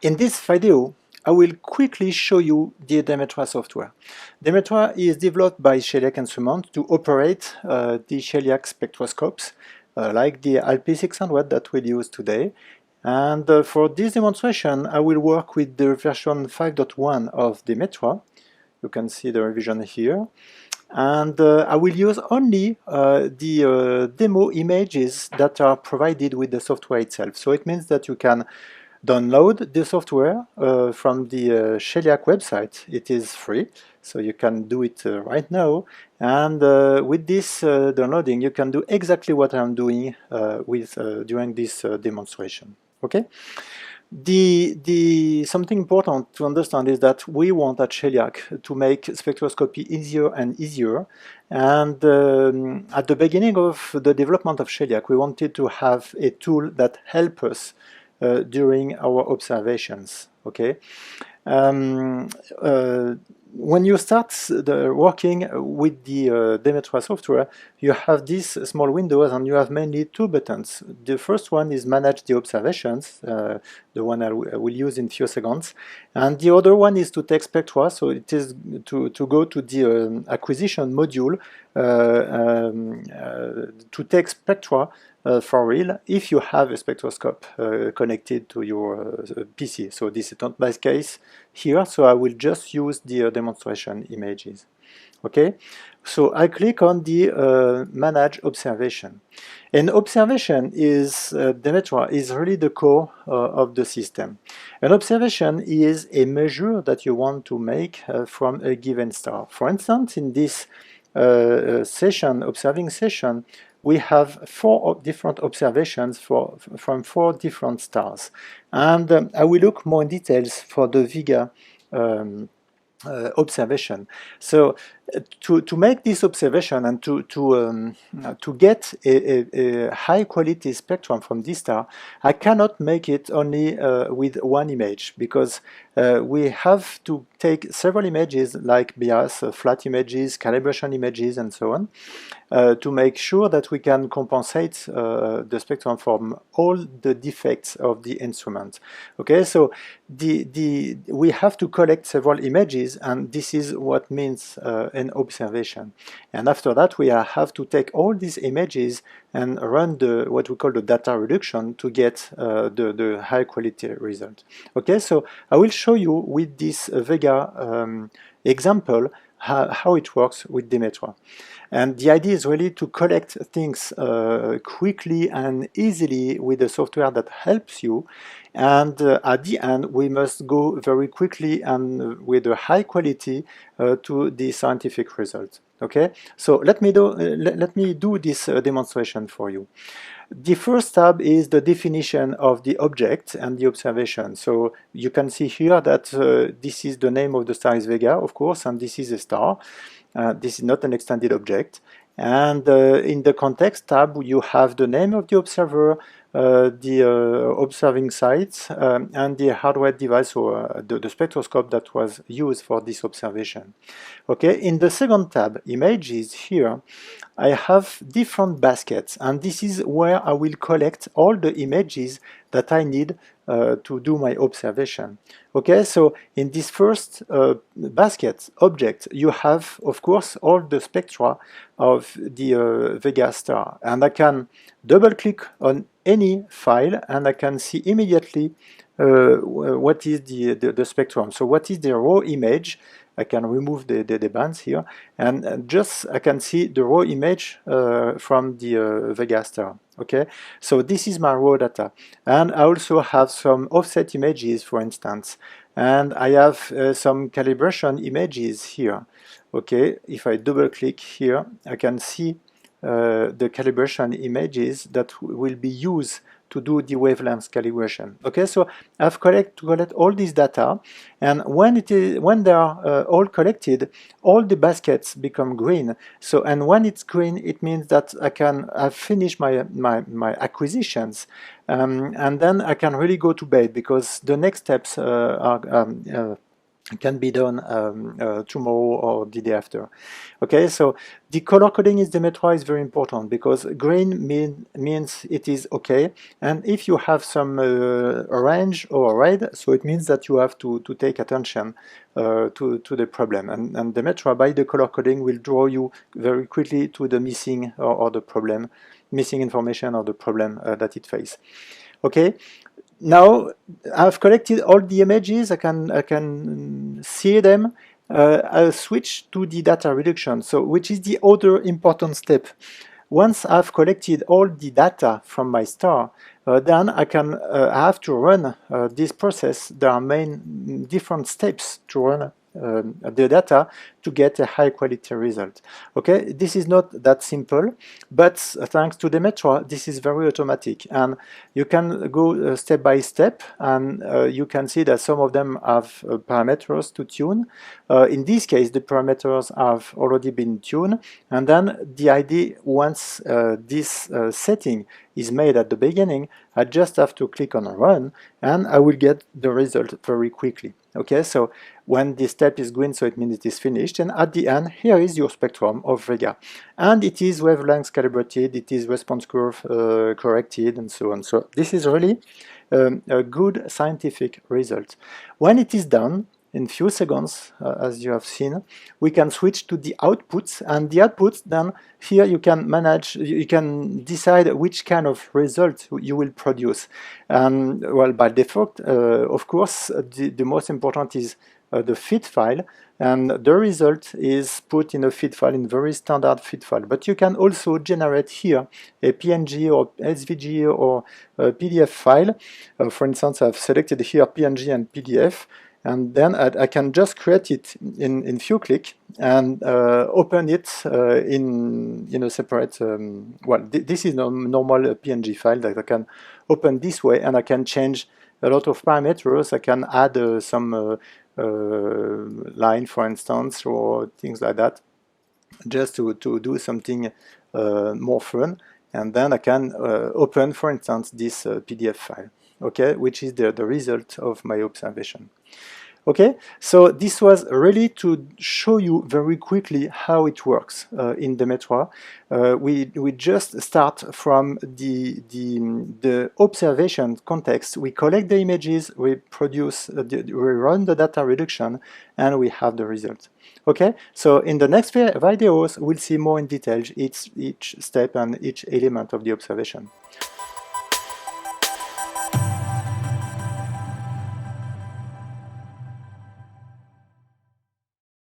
In this video, I will quickly show you the Demetra software. Demetra is developed by Shelyak Instruments to operate the Shelyak spectroscopes, like the LP600 that we'll use today. And for this demonstration, I will work with the version 5.1 of Demetra. You can see the revision here. And I will use only the demo images that are provided with the software itself. So it means that you can download the software from the Shelyak website. It is free, so you can do it right now. And with this downloading, you can do exactly what I'm doing during this demonstration. Okay. Something important to understand is that we want at Shelyak to make spectroscopy easier and easier. And at the beginning of the development of Shelyak, we wanted to have a tool that helps us during our observations. Okay. When you start working with the Demetra software, you have these small windows and you have mainly two buttons. The first one is manage the observations, the one I will use in few seconds, and the other one is to take spectra, so it is to go to the acquisition module to take spectra for real if you have a spectroscope connected to your PC. So this is not my case here, so I will just use the demonstration images. Okay, so I click on the manage observation. And observation is, Demetra is really the core of the system. An observation is a measure that you want to make from a given star. For instance, in this observing session, we have 4 different observations from 4 different stars. And I will look more in details for the Vega observation. So to make this observation and to get a high quality spectrum from this star, I cannot make it only with one image, because we have to take several images like bias, flat images, calibration images, and so on, to make sure that we can compensate the spectrum from all the defects of the instrument. Okay, so we have to collect several images, and this is what means an observation. And after that, we have to take all these images and run what we call the data reduction to get the high quality result. Okay, so I will show you with this Vega example how it works with Demetra. And the idea is really to collect things quickly and easily with a software that helps you. And at the end, we must go very quickly and with a high quality to the scientific result. Okay, so let me do this demonstration for you. The first tab is the definition of the object and the observation. So you can see here that this is the name of the star is Vega, of course, and this is a star. This is not an extended object. And in the context tab, you have the name of the observer, the observing sites, and the hardware device, or the spectroscope that was used for this observation. Okay, in the second tab, images, here I have different baskets, and this is where I will collect all the images that I need to do my observation. Okay, so in this first basket object, you have, of course, all the spectra of the Vega star, and I can double click on any file and I can see immediately what is the spectrum. So what is the raw image? I can remove the bands here, and just I can see the raw image from the Vega star. Okay, so this is my raw data, and I also have some offset images, for instance, and I have some calibration images here. Okay, if I double click here, I can see the calibration images that will be used to do the wavelength calibration. Okay, so I've collect all this data, and when they are all collected, all the baskets become green. So, and when it's green, it means that I've finished my acquisitions, and then I can really go to bed, because the next steps are can be done tomorrow or the day after. Okay, so the color coding in Demetra is very important because green means it is okay, and if you have some orange or red, so it means that you have to take attention to the problem, and Demetra by the color coding will draw you very quickly to the missing or the problem, missing information or the problem that it faces. Okay. Now I've collected all the images, I can see them. I'll switch to the data reduction, so which is the other important step. Once I've collected all the data from my star, then I have to run this process. There are different steps to run the data to get a high quality result. Okay, this is not that simple, but thanks to Demetra, this is very automatic, and you can go step by step, and you can see that some of them have parameters to tune. In this case, the parameters have already been tuned, and then the idea, once this setting is made at the beginning, I just have to click on run, and I will get the result very quickly. Okay, so when this step is green, so it means it is finished, and at the end, here is your spectrum of Vega, and it is wavelength calibrated, it is response curve corrected, and so on. So this is really a good scientific result. When it is done, in few seconds, as you have seen, we can switch to the outputs, and the outputs, then here you can manage, you can decide which kind of result you will produce. Well, by default, of course, the most important is the feed file, and the result is put in a feed file, in very standard feed file. But you can also generate here a PNG or SVG or a PDF file. For instance, I've selected here PNG and PDF, and then I can just create it in few clicks and open it in a separate, well, this is a normal PNG file that I can open this way, and I can change a lot of parameters. I can add some line, for instance, or things like that, just to do something more fun. And then I can open, for instance, this PDF file, okay, which is the result of my observation. Okay, so this was really to show you very quickly how it works in Demetra. We just start from the observation context. We collect the images, we produce, we run the data reduction, and we have the result. Okay, so in the next videos, we'll see more in detail each step and each element of the observation.